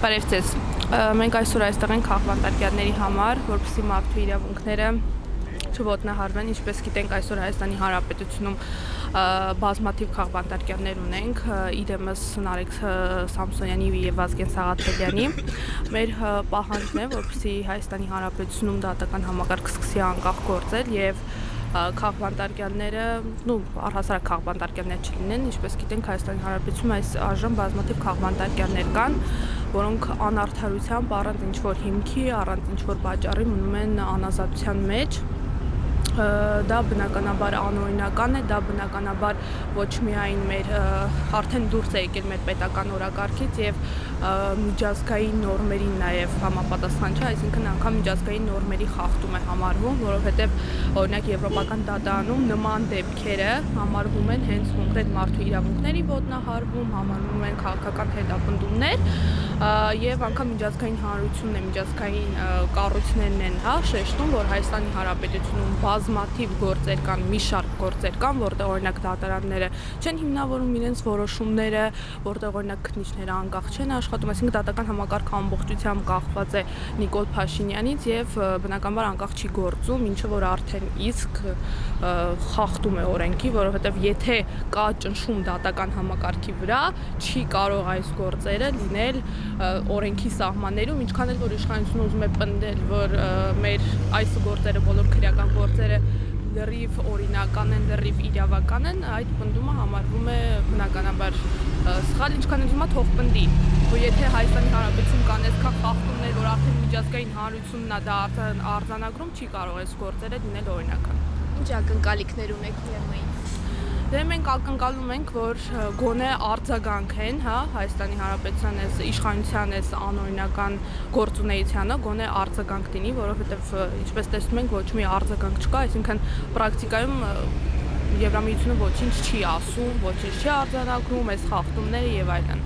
Բարև ձեզ։ Մենք այսօր այստեղ ենք քաղաքվանդարկյալների համար, որպեսզի մարդու իրավունքները չոտնահարվեն, ինչպես գիտենք, այսօր Հայաստանի Հանրապետությունում բազմաթիվ քաղաքվանդարկյալներ ունենք, իրեմս Նարեկ Սամսոնյանի եւ Վազգեն Սաղաթելյանի։ Մեր պահանջն է, որպեսզի Հայաստանի Հանրապետությունում դատական համակարգ սկսի անկախ գործել եւ քաղաքվանդարկյալները, առհասարակ քաղաքվանդարկյալներ չլինեն, ինչպես գիտենք, Հայաստանի Հանրապետությունում այս այժմ բազմաթիվ քաղաքվանդարկյալներ կան, որոնք անարդարությամբ, առանց ինչ-որ հիմքի, առանց ինչ-որ պատճառի մնում են անազատության մեջ։ Դա բնականաբար անօրինական է, դա բնականաբար ոչ միայն մեր արդեն դուրս է եկել մեր պետական օրակարգից եւ միջազգային նորմերին նաեւ համապատասխան չէ, այսինքն անգամ միջազգային նորմերի խախտում է համարվում, որովհետեւ օրինակ եվրոպական դատարանում նման դեպքերը համարվում են հենց կոնկրետ մարդու իրավունքների ոտնահարվում, համարվում են քաղաքական հետապնդումներ եւ անգամ միջազգային հանրությունն է, միջազգային կառույցներն են, շեշտում, որ Հայաստանի Հանրապետությունում բազմաթիվ գործեր կան, մի շարք գործեր կան, որտեղ օրինակ դատարանները չեն հիմնավորում իրենց որոշումները, որտեղ օրինակ քննիչները անկախ չեն աշխատում, այսինքն դատական համակարգը ամբողջությամբ կախված է Նիկոլ Փաշինյանից եւ բնականաբար անկախ չի գործում, ինչը որ արդեն իսկ խախտում է օրենքի, որովհետեւ եթե կա ճնշում դատական համակարգի վրա, չի կարող այս գործերը լինել օրենքի սահմաններում, ինչքան էլ որ իշխանությունը ուզում է պնդել, որ մեր այս գործերը, բոլոր քրեական գործերը լրիվ օրինական են, լրիվ իրավական են, այդ պնդումը համարվում է բնականաբար սխալ, ինչքան էլ հիմա թող պնդի, որ եթե Հայաստանի Հանրապետությունում կան այսքան խախտումներ, որ արդեն միջազգային հանրությունն է դա արձանագրում, չի կարող այս գործերը լինել օրինական։ Ինչ ակնկալիքներ ունեք ՄՄ-ին։ Դե մենք ակնկալում ենք, որ գոնե արձագանքեն, Հայաստանի Հանրապետության այս իշխանության այս անօրինական գործունեությանը, գոնե արձագանք լինի, որովհետև ինչպես տեսնում ենք, ոչ մի արձագանք չկա, այսինքն պրակտիկայում Եվրամիությունը ոչինչ չի ասում, ոչինչ չի արձանագրում, այս խախտումները եւ այլն։